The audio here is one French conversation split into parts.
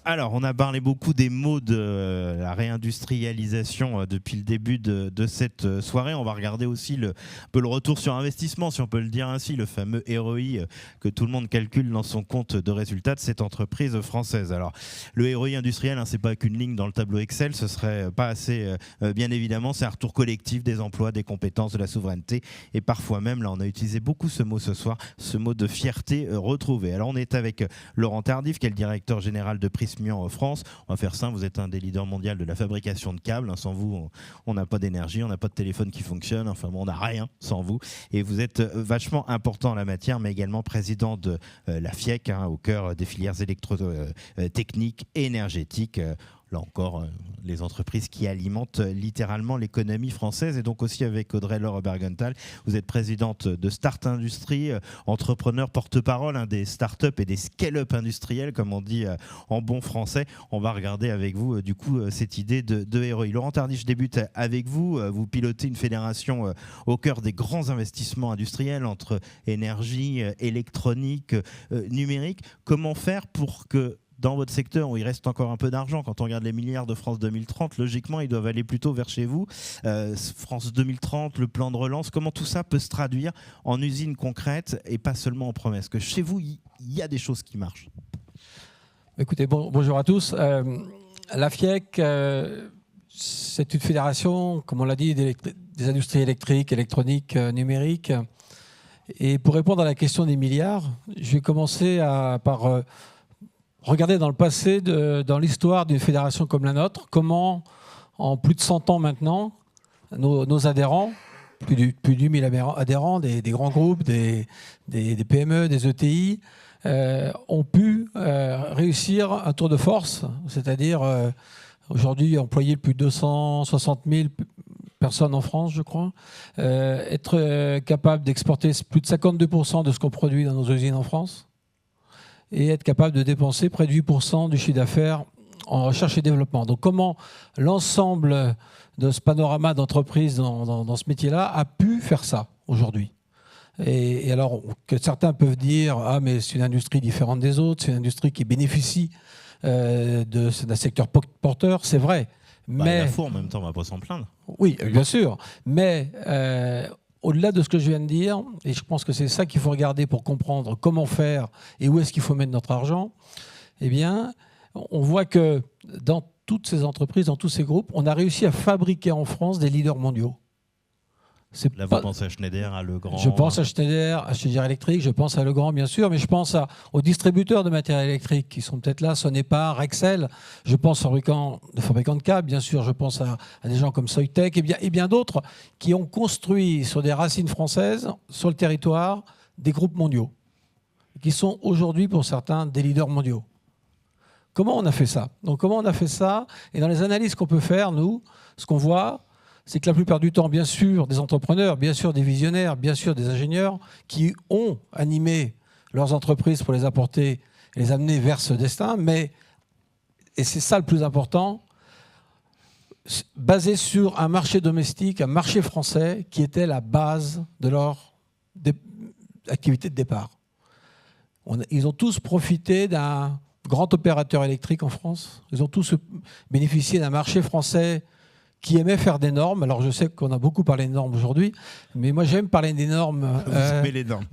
Alors, on a parlé beaucoup des mots de la réindustrialisation depuis le début de cette soirée. On va regarder aussi un peu le retour sur investissement, si on peut le dire ainsi, le fameux ROI que tout le monde calcule dans son compte de résultats de cette entreprise française. Alors, le ROI industriel, c'est pas qu'une ligne dans le tableau Excel, ce serait pas assez, bien évidemment. C'est un retour collectif des emplois, des compétences, de la souveraineté et parfois même, là, on a utilisé beaucoup ce mot ce soir, ce mot de fierté retrouvée. Alors, on est avec Laurent Tardif, qui est le directeur général de Prysmian en France. On va faire simple, vous êtes un des leaders mondiaux de la fabrication de câbles. Sans vous, on n'a pas d'énergie, on n'a pas de téléphone qui fonctionne, enfin bon, on n'a rien sans vous. Et vous êtes vachement important en la matière, mais également président de la FIEC, au cœur des filières électrotechniques et énergétiques. Là encore, les entreprises qui alimentent littéralement l'économie française. Et donc aussi avec Audrey Laure Bergenthal, vous êtes présidente de Start Industrie, entrepreneur porte-parole des start-up et des scale-up industriels, comme on dit en bon français. On va regarder avec vous, du coup, cette idée de ROI. Laurent Tardif, je débute avec vous. Vous pilotez une fédération au cœur des grands investissements industriels entre énergie, électronique, numérique. Comment faire pour que dans votre secteur où il reste encore un peu d'argent, quand on regarde les milliards de France 2030, logiquement, ils doivent aller plutôt vers chez vous. France 2030, le plan de relance, comment tout ça peut se traduire en usines concrètes et pas seulement en promesses? Que chez vous, il y a des choses qui marchent. Écoutez, bonjour à tous. La FIEC, c'est une fédération, comme on l'a dit, des industries électriques, électroniques, numériques. Et pour répondre à la question des milliards, je vais commencer par regardez dans le passé, dans l'histoire d'une fédération comme la nôtre, comment, en plus de 100 ans maintenant, nos adhérents, plus de 1000 adhérents, des grands groupes, des PME, des ETI, ont pu réussir un tour de force, c'est-à-dire aujourd'hui employer plus de 260 000 personnes en France, je crois, être capable d'exporter plus de 52% de ce qu'on produit dans nos usines en France, et être capable de dépenser près de 8% du chiffre d'affaires en recherche et développement. Donc comment l'ensemble de ce panorama d'entreprises dans ce métier-là a pu faire ça aujourd'hui? Et alors que certains peuvent dire « Ah, mais c'est une industrie différente des autres, c'est une industrie qui bénéficie d'un secteur porteur », c'est vrai. Mais la four, en même temps, on ne va pas s'en plaindre. Oui, bien sûr. Mais au-delà de ce que je viens de dire, et je pense que c'est ça qu'il faut regarder pour comprendre comment faire et où est-ce qu'il faut mettre notre argent, eh bien, on voit que dans toutes ces entreprises, dans tous ces groupes, on a réussi à fabriquer en France des leaders mondiaux. Là, vous pensez à Schneider, à Legrand? Je pense à Schneider Electric, je pense à Legrand, bien sûr, mais je pense aux distributeurs de matériel électrique qui sont peut-être là, Sonepar, Rexel. Je pense aux fabricants de câbles, bien sûr. Je pense à des gens comme Soitec et bien d'autres qui ont construit sur des racines françaises, sur le territoire, des groupes mondiaux, qui sont aujourd'hui, pour certains, des leaders mondiaux. Comment on a fait ça? Donc, comment on a fait ça? Et dans les analyses qu'on peut faire, nous, ce qu'on voit, c'est que la plupart du temps, bien sûr, des entrepreneurs, bien sûr des visionnaires, bien sûr des ingénieurs qui ont animé leurs entreprises pour les apporter et les amener vers ce destin, mais, et c'est ça le plus important, basé sur un marché domestique, un marché français qui était la base de leur activité de départ. Ils ont tous profité d'un grand opérateur électrique en France, ils ont tous bénéficié d'un marché français qui aimait faire des normes. Alors je sais qu'on a beaucoup parlé de normes aujourd'hui, mais moi j'aime parler des normes, les normes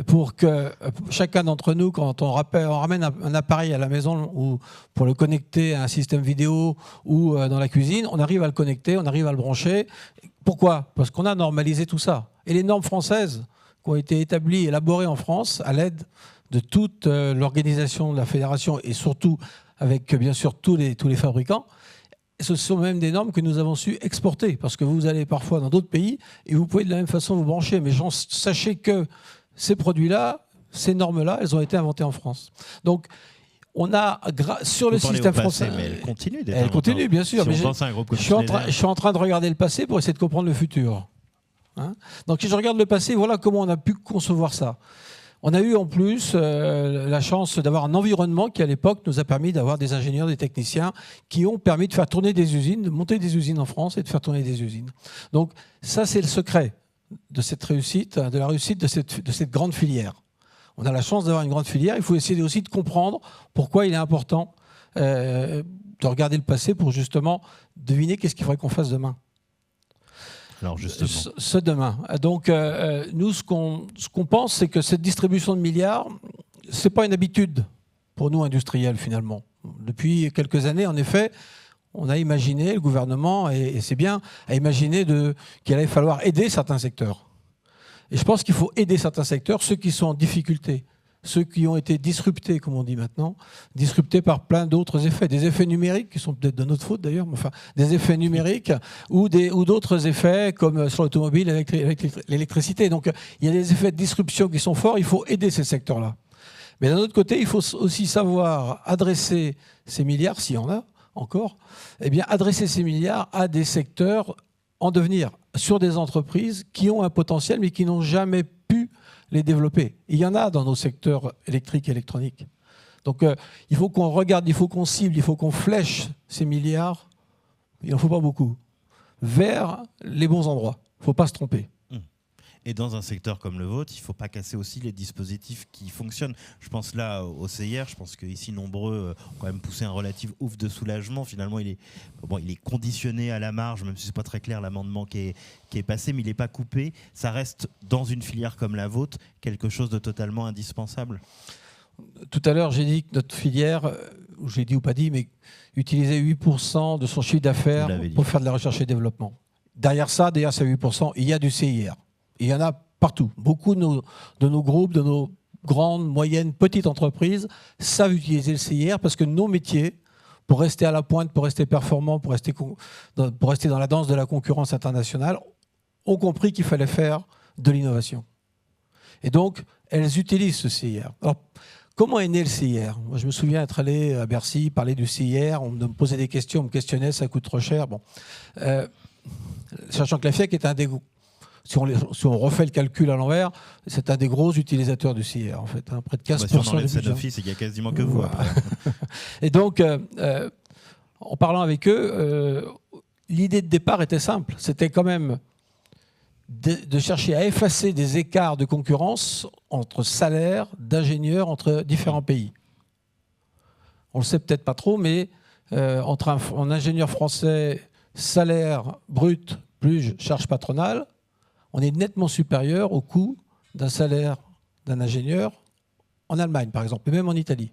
pour que chacun d'entre nous, quand on ramène un appareil à la maison ou pour le connecter à un système vidéo ou dans la cuisine, on arrive à le connecter, on arrive à le brancher. Pourquoi? Parce qu'on a normalisé tout ça. Et les normes françaises qui ont été établies, élaborées en France à l'aide de toute l'organisation de la fédération et surtout avec bien sûr tous les fabricants, ce sont même des normes que nous avons su exporter, parce que vous allez parfois dans d'autres pays et vous pouvez de la même façon vous brancher. Mais sachez que ces produits-là, ces normes-là, elles ont été inventées en France. Donc, on a, sur le système français... Mais elles continuent d'être Elles continuent, bien sûr. Si mais on pense à un groupe comme je suis en train de regarder le passé pour essayer de comprendre le futur. Hein? Donc, si je regarde le passé, voilà comment on a pu concevoir ça. On a eu en plus la chance d'avoir un environnement qui, à l'époque, nous a permis d'avoir des ingénieurs, des techniciens qui ont permis de faire tourner des usines, de monter des usines en France et de faire tourner des usines. Donc ça, c'est le secret de cette réussite, de la réussite de cette grande filière. On a la chance d'avoir une grande filière. Il faut essayer aussi de comprendre pourquoi il est important de regarder le passé pour justement deviner qu'est-ce qu'il faudrait qu'on fasse demain. Alors justement. Ce demain. Donc nous, ce qu'on pense, c'est que cette distribution de milliards, c'est pas une habitude pour nous industriels finalement. Depuis quelques années, en effet, on a imaginé, le gouvernement, et c'est bien, a imaginé qu'il allait falloir aider certains secteurs. Et je pense qu'il faut aider certains secteurs, ceux qui sont en difficulté, ceux qui ont été disruptés, comme on dit maintenant, disruptés par plein d'autres effets, des effets numériques, qui sont peut-être de notre faute d'ailleurs, mais enfin, des effets numériques ou d'autres effets comme sur l'automobile avec l'électricité. Donc il y a des effets de disruption qui sont forts, il faut aider ces secteurs-là. Mais d'un autre côté, il faut aussi savoir adresser ces milliards, s'il y en a encore, eh bien adresser ces milliards à des secteurs en devenir, sur des entreprises qui ont un potentiel mais qui n'ont jamais pu les développer. Il y en a dans nos secteurs électriques et électroniques. Donc il faut qu'on regarde, il faut qu'on cible, il faut qu'on flèche ces milliards, il n'en faut pas beaucoup, vers les bons endroits. Il ne faut pas se tromper. Et dans un secteur comme le vôtre, il ne faut pas casser aussi les dispositifs qui fonctionnent. Je pense là au CIR, je pense qu'ici nombreux ont quand même poussé un relatif ouf de soulagement. Finalement, il est conditionné à la marge, même si ce n'est pas très clair l'amendement qui est passé, mais il n'est pas coupé. Ça reste dans une filière comme la vôtre quelque chose de totalement indispensable. Tout à l'heure, j'ai dit que notre filière, j'ai dit ou pas dit, mais utilisait 8% de son chiffre d'affaires pour faire de la recherche et développement. Derrière ces 8%, il y a du CIR. Il y en a partout. Beaucoup de nos groupes, de nos grandes, moyennes, petites entreprises savent utiliser le CIR parce que nos métiers, pour rester à la pointe, pour rester performants, pour rester dans la danse de la concurrence internationale, ont compris qu'il fallait faire de l'innovation. Et donc, elles utilisent ce CIR. Alors, comment est né le CIR? Moi, je me souviens être allé à Bercy, parler du CIR, on me posait des questions, on me questionnait, ça coûte trop cher. Bon. Sachant que la FIAC est un des... Si on refait le calcul à l'envers, c'est un des gros utilisateurs du CIR, en fait. Près de 15% si on enlève du budget. Sanofi, il n'y a quasiment que vous. Après. Et donc, en parlant avec eux, l'idée de départ était simple. C'était quand même de chercher à effacer des écarts de concurrence entre salaires d'ingénieurs entre différents pays. On ne le sait peut-être pas trop, mais entre un ingénieur français, salaire brut plus charge patronale, on est nettement supérieur au coût d'un salaire d'un ingénieur en Allemagne, par exemple, et même en Italie.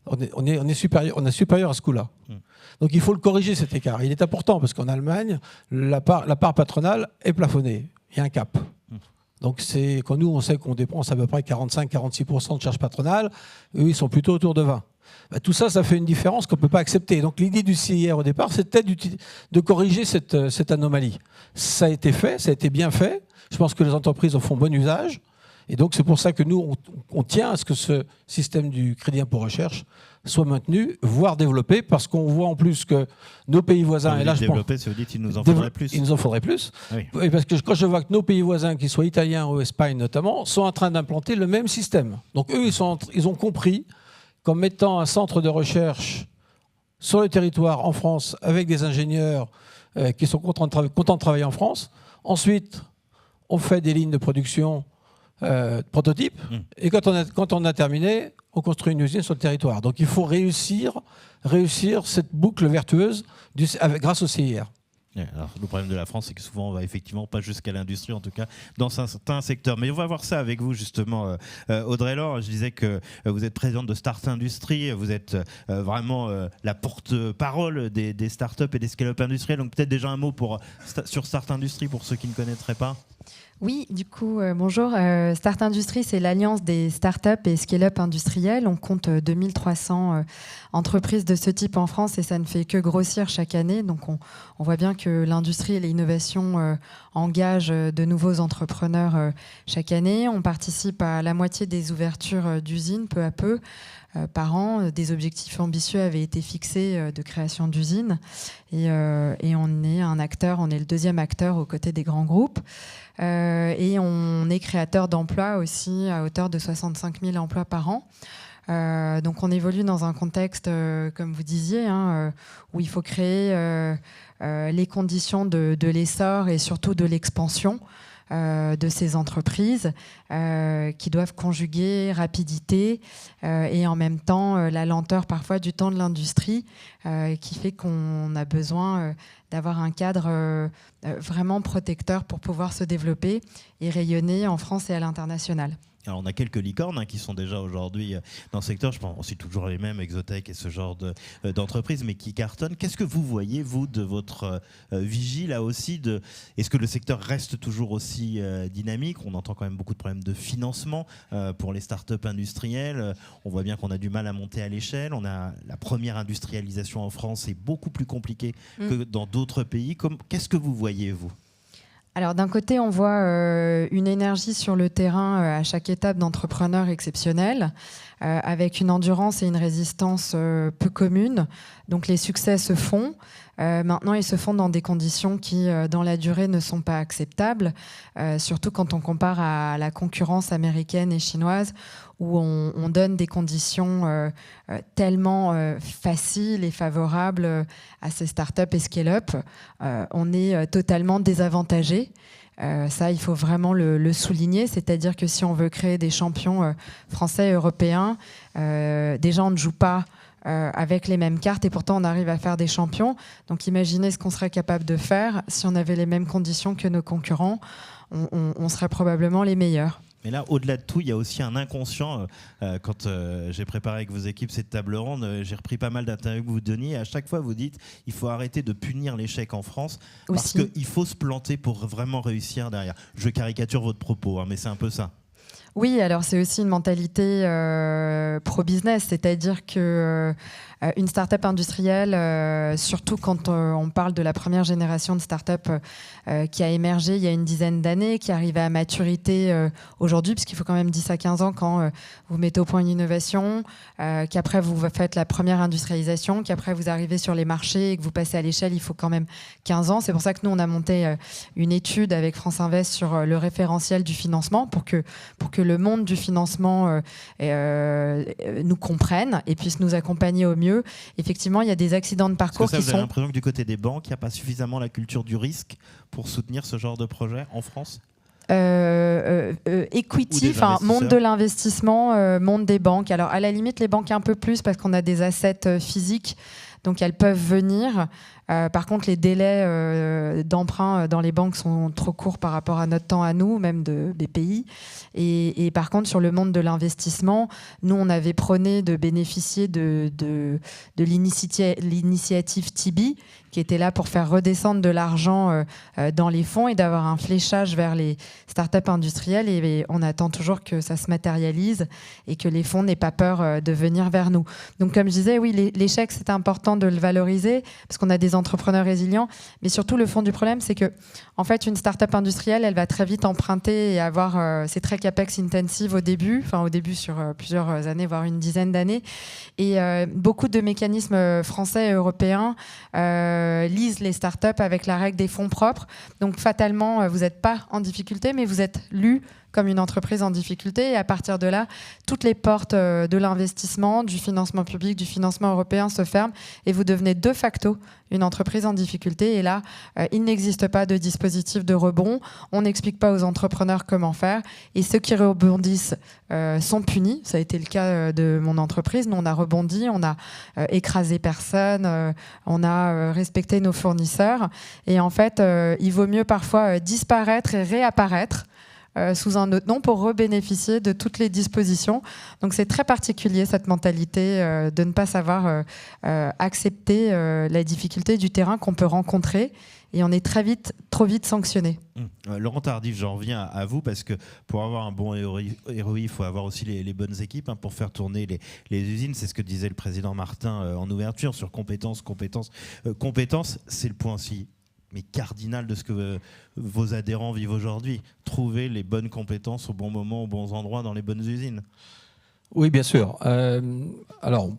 On est supérieur à ce coût-là. Donc il faut le corriger, cet écart. Il est important parce qu'en Allemagne, la part patronale est plafonnée. Il y a un cap. Donc quand nous, on sait qu'on dépense à peu près 45-46% de charges patronales, eux, ils sont plutôt autour de 20%. Tout ça, ça fait une différence qu'on ne peut pas accepter. Donc l'idée du CIR au départ, c'était de corriger cette anomalie. Ça a été fait, ça a été bien fait. Je pense que les entreprises en font bon usage. Et donc c'est pour ça que nous, on tient à ce que ce système du crédit impôt recherche soit maintenu, voire développé, parce qu'on voit en plus que nos pays voisins... Et là, développer, ça veut dire qu'il nous en faudrait plus. Il nous en faudrait plus. Oui. Et parce que quand je vois que nos pays voisins, qu'ils soient italiens ou Espagne notamment, sont en train d'implanter le même système. Donc eux, ils ont compris qu'en mettant un centre de recherche sur le territoire en France avec des ingénieurs qui sont contents de travailler en France, ensuite on fait des lignes de production prototypes et quand on a terminé, on construit une usine sur le territoire. Donc il faut réussir cette boucle vertueuse grâce au CIR. Alors, le problème de la France, c'est que souvent, on va effectivement pas jusqu'à l'industrie, en tout cas, dans certains secteurs. Mais on va voir ça avec vous, justement, Audrey Laure. Je disais que vous êtes présidente de Start Industrie. Vous êtes vraiment la porte-parole des startups et des scale-up industriels. Donc, peut-être déjà un mot sur Start Industrie pour ceux qui ne connaîtraient pas. Oui, du coup, bonjour. Start Industrie, c'est l'alliance des startups et scale-up industriels. On compte 2300 entreprises de ce type en France et ça ne fait que grossir chaque année. Donc, on voit bien que l'industrie et l'innovation engagent de nouveaux entrepreneurs chaque année. On participe à la moitié des ouvertures d'usines, peu à peu. Par an, des objectifs ambitieux avaient été fixés de création d'usines et on est le deuxième acteur aux côtés des grands groupes et on est créateur d'emplois aussi à hauteur de 65 000 emplois par an. Donc on évolue dans un contexte, comme vous disiez, où il faut créer les conditions de l'essor et surtout de l'expansion. de ces entreprises qui doivent conjuguer rapidité et en même temps la lenteur parfois du temps de l'industrie qui fait qu'on a besoin d'avoir un cadre vraiment protecteur pour pouvoir se développer et rayonner en France et à l'international. Alors on a quelques licornes qui sont déjà aujourd'hui dans le secteur, je pense c'est toujours les mêmes, Exotech et ce genre d'entreprises, mais qui cartonnent. Qu'est-ce que vous voyez, vous, de votre vigie là aussi est-ce que le secteur reste toujours aussi dynamique? On entend quand même beaucoup de problèmes de financement pour les startups industrielles. On voit bien qu'on a du mal à monter à l'échelle. On a la première industrialisation en France, c'est beaucoup plus compliqué que dans d'autres pays. Qu'est-ce que vous voyez, vous? Alors d'un côté, on voit une énergie sur le terrain à chaque étape d'entrepreneurs exceptionnels, avec une endurance et une résistance peu communes. Donc les succès se font. Maintenant, ils se font dans des conditions qui, dans la durée, ne sont pas acceptables, surtout quand on compare à la concurrence américaine et chinoise, où on donne des conditions tellement faciles et favorables à ces startups et scale-up. On est totalement désavantagé. Ça, il faut vraiment le souligner. C'est-à-dire que si on veut créer des champions français et européens, déjà, on ne joue pas avec les mêmes cartes et pourtant on arrive à faire des champions. Donc imaginez ce qu'on serait capable de faire si on avait les mêmes conditions que nos concurrents. On serait probablement les meilleurs. Mais là, au-delà de tout, il y a aussi un inconscient. Quand j'ai préparé avec vos équipes cette table ronde, j'ai repris pas mal d'interviews que vous donniez. À chaque fois, vous dites il faut arrêter de punir l'échec en France parce qu'il faut se planter pour vraiment réussir derrière. Je caricature votre propos, mais c'est un peu ça. Oui, alors c'est aussi une mentalité pro-business, c'est-à-dire que une start-up industrielle, surtout quand on parle de la première génération de start-up qui a émergé il y a une dizaine d'années, qui arrive à maturité aujourd'hui, puisqu'il faut quand même 10 à 15 ans quand vous mettez au point une innovation, qu'après vous faites la première industrialisation, qu'après vous arrivez sur les marchés et que vous passez à l'échelle, il faut quand même 15 ans. C'est pour ça que nous, on a monté une étude avec France Invest sur le référentiel du financement pour que le monde du financement nous comprenne et puisse nous accompagner au mieux. Effectivement, il y a des accidents de parcours qui sont... Vous avez l'impression que du côté des banques, il n'y a pas suffisamment la culture du risque pour soutenir ce genre de projet en France ? Equity, enfin monde de l'investissement, monde des banques. Alors à la limite, les banques un peu plus parce qu'on a des assets physiques, donc elles peuvent venir. Par contre, les délais d'emprunt dans les banques sont trop courts par rapport à notre temps à nous, même des pays. Et par contre, sur le monde de l'investissement, nous, on avait prôné de bénéficier de l'initiative Tibi, qui était là pour faire redescendre de l'argent dans les fonds et d'avoir un fléchage vers les startups industrielles. Et on attend toujours que ça se matérialise et que les fonds n'aient pas peur de venir vers nous. Donc, comme je disais, oui, l'échec, c'est important de le valoriser parce qu'on a des entrepreneurs résilients. Mais surtout, le fond du problème, c'est que, en fait, une startup industrielle, elle va très vite emprunter et avoir... c'est très capex intensive au début sur plusieurs années, voire une dizaine d'années. Et beaucoup de mécanismes français et européens lisent les startups avec la règle des fonds propres. Donc fatalement, vous n'êtes pas en difficulté, mais vous êtes lu comme une entreprise en difficulté. Et à partir de là, toutes les portes de l'investissement, du financement public, du financement européen se ferment et vous devenez de facto une entreprise en difficulté. Et là, il n'existe pas de dispositif de rebond. On n'explique pas aux entrepreneurs comment faire. Et ceux qui rebondissent sont punis. Ça a été le cas de mon entreprise. Nous, on a rebondi, on a écrasé personne, on a respecté nos fournisseurs. Et en fait, il vaut mieux parfois disparaître et réapparaître sous un autre nom pour rebénéficier de toutes les dispositions. Donc c'est très particulier cette mentalité de ne pas savoir accepter la difficulté du terrain qu'on peut rencontrer et on est trop vite sanctionné. Laurent Tardif, j'en reviens à vous parce que pour avoir un bon ROI, il faut avoir aussi les bonnes équipes pour faire tourner les usines. C'est ce que disait le président Martin en ouverture sur compétences. C'est le point aussi mais cardinal de ce que vos adhérents vivent aujourd'hui. Trouver les bonnes compétences au bon moment, aux bons endroits, dans les bonnes usines. Oui, bien sûr. Alors,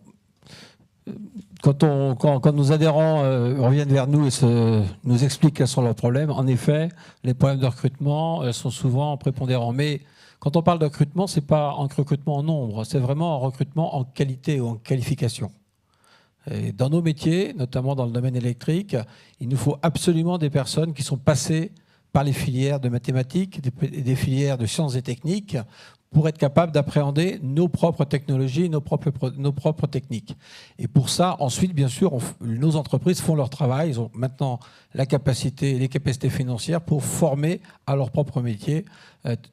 quand nos adhérents reviennent vers nous et nous expliquent quels sont leurs problèmes, en effet, les problèmes de recrutement sont souvent prépondérants. Mais quand on parle de recrutement, ce n'est pas un recrutement en nombre, c'est vraiment un recrutement en qualité ou en qualification. Et dans nos métiers, notamment dans le domaine électrique, il nous faut absolument des personnes qui sont passées par les filières de mathématiques, des filières de sciences et techniques, pour être capable d'appréhender nos propres technologies, nos propres techniques. Et pour ça, ensuite, bien sûr, nos entreprises font leur travail. Ils ont maintenant les capacités financières pour former à leur propre métier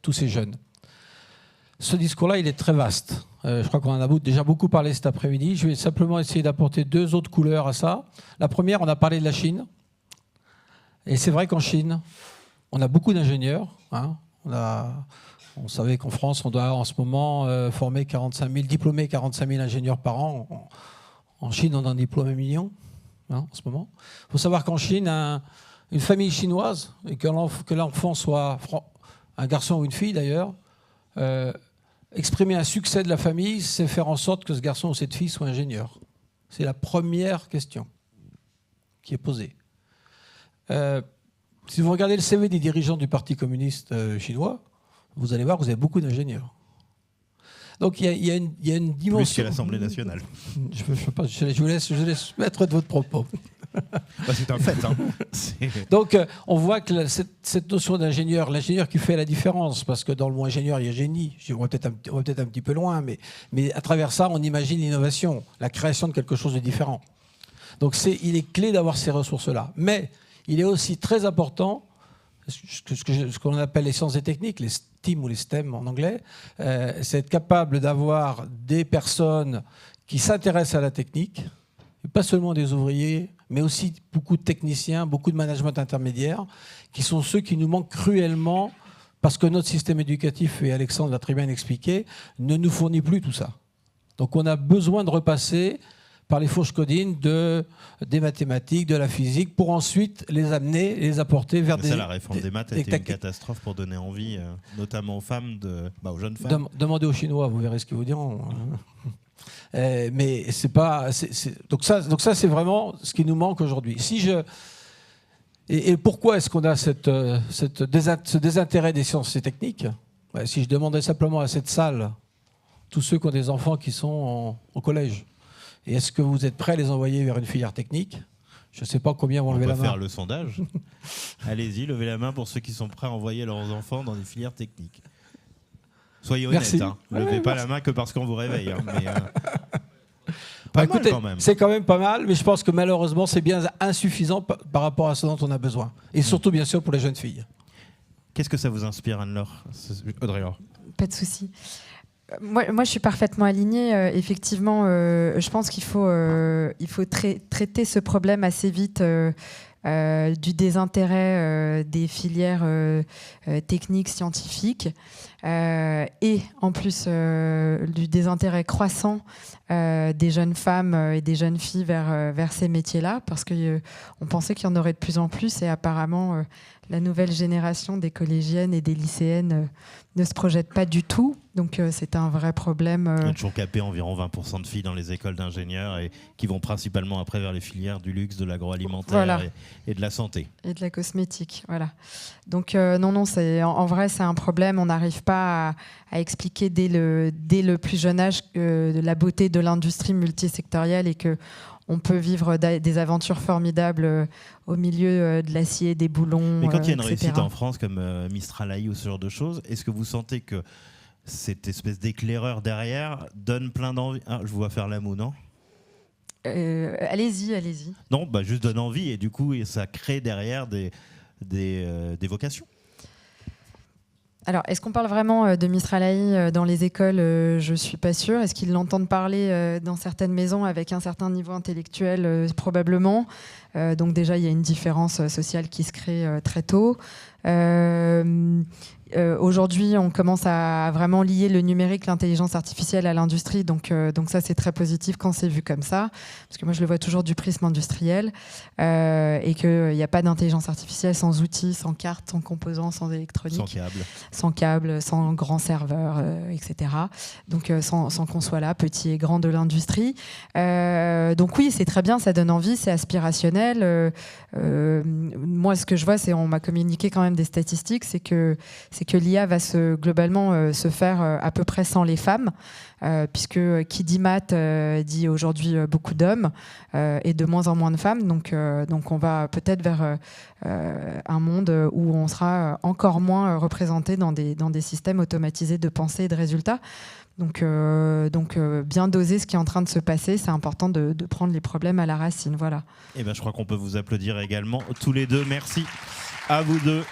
tous ces jeunes. Ce discours-là, il est très vaste. Je crois qu'on en a déjà beaucoup parlé cet après-midi. Je vais simplement essayer d'apporter 2 autres couleurs à ça. La première, on a parlé de la Chine. Et c'est vrai qu'en Chine, on a beaucoup d'ingénieurs. Hein. On savait qu'en France, on doit en ce moment diplômer 45 000 ingénieurs par an. En Chine, on en diplôme 1 million en ce moment. Il faut savoir qu'en Chine, une famille chinoise, et que l'enfant soit un garçon ou une fille d'ailleurs, exprimer un succès de la famille, c'est faire en sorte que ce garçon ou cette fille soit ingénieur. C'est la première question qui est posée. Si vous regardez le CV des dirigeants du Parti communiste chinois, vous allez voir que vous avez beaucoup d'ingénieurs. Donc il y a une dimension... Plus qu'à l'Assemblée nationale. Je vous laisse mettre de votre propos. C'est un fait. Hein. Donc on voit que cette notion d'ingénieur, l'ingénieur qui fait la différence, parce que dans le mot ingénieur, il y a génie. On va peut-être un petit peu loin, mais à travers ça, on imagine l'innovation, la création de quelque chose de différent. Donc il est clé d'avoir ces ressources-là. Mais il est aussi très important, ce qu'on appelle les sciences et techniques, les STEAM ou les STEM en anglais, c'est être capable d'avoir des personnes qui s'intéressent à la technique, et pas seulement des ouvriers, mais aussi beaucoup de techniciens, beaucoup de management intermédiaire, qui sont ceux qui nous manquent cruellement, parce que notre système éducatif, et Alexandre l'a très bien expliqué, ne nous fournit plus tout ça. Donc on a besoin de repasser par les fourches codines des mathématiques, de la physique, pour ensuite les amener, les apporter vers la réforme des maths a été une catastrophe pour donner envie, notamment aux femmes, aux jeunes femmes. Demandez aux Chinois, vous verrez ce qu'ils vous diront. Mais c'est pas... Donc ça, c'est vraiment ce qui nous manque aujourd'hui. Et pourquoi est-ce qu'on a ce désintérêt des sciences et techniques ? Si je demandais simplement à cette salle, tous ceux qui ont des enfants qui sont au collège, et est-ce que vous êtes prêts à les envoyer vers une filière technique ? Je ne sais pas combien vont lever la main. On peut faire le sondage. Allez-y, levez la main pour ceux qui sont prêts à envoyer leurs enfants dans des filières techniques. Soyez honnêtes. Hein. Levez pas la main que parce qu'on vous réveille. Hein, mais, pas mal quand même. C'est quand même pas mal, mais je pense que malheureusement, c'est bien insuffisant par rapport à ce dont on a besoin. Et surtout, bien sûr, pour les jeunes filles. Qu'est-ce que ça vous inspire, Anne-Laure ? Audrey-Laure ? Pas de souci. Moi, je suis parfaitement alignée. Effectivement, je pense qu'il faut traiter ce problème assez vite du désintérêt des filières techniques, scientifiques, et en plus du désintérêt croissant des jeunes femmes et des jeunes filles vers ces métiers-là, parce qu'on pensait qu'il y en aurait de plus en plus, et apparemment la nouvelle génération des collégiennes et des lycéennes ne se projette pas du tout. Donc c'est un vrai problème. Il y a toujours capé environ 20% de filles dans les écoles d'ingénieurs et qui vont principalement après vers les filières du luxe, de l'agroalimentaire, voilà, et de la santé. Et de la cosmétique, voilà. Donc non, en vrai c'est un problème. On n'arrive pas à expliquer dès le plus jeune âge la beauté de l'industrie multisectorielle et que on peut vivre des aventures formidables au milieu de l'acier, des boulons. Mais quand il y a une réussite en France comme Mistral AI ou ce genre de choses, est-ce que vous sentez que cette espèce d'éclaireur derrière donne plein d'envie ? Je vous vois faire la moue, non ? Allez-y. Non, juste donne envie et du coup ça crée derrière des vocations. Alors, est-ce qu'on parle vraiment de Mistral AI dans les écoles ? Je ne suis pas sûre. Est-ce qu'ils l'entendent parler dans certaines maisons avec un certain niveau intellectuel ? Probablement. Donc déjà, il y a une différence sociale qui se crée très tôt. Aujourd'hui, on commence à vraiment lier le numérique, l'intelligence artificielle à l'industrie. Donc ça, c'est très positif quand c'est vu comme ça. Parce que moi, je le vois toujours du prisme industriel. Et qu'il n'y a pas d'intelligence artificielle sans outils, sans cartes, sans composants, sans électronique. Sans câbles, sans grands serveurs, etc. Donc sans qu'on soit là, petit et grand de l'industrie. Donc oui, c'est très bien, ça donne envie, c'est aspirationnel. Moi, ce que je vois, on m'a communiqué quand même des statistiques, c'est que c'est que l'IA va globalement se faire à peu près sans les femmes, puisque qui dit maths dit aujourd'hui beaucoup d'hommes et de moins en moins de femmes. Donc on va peut-être vers un monde où on sera encore moins représenté dans des systèmes automatisés de pensée et de résultats. Donc bien doser ce qui est en train de se passer, c'est important de prendre les problèmes à la racine. Voilà. Et je crois qu'on peut vous applaudir également tous les deux. Merci à vous deux.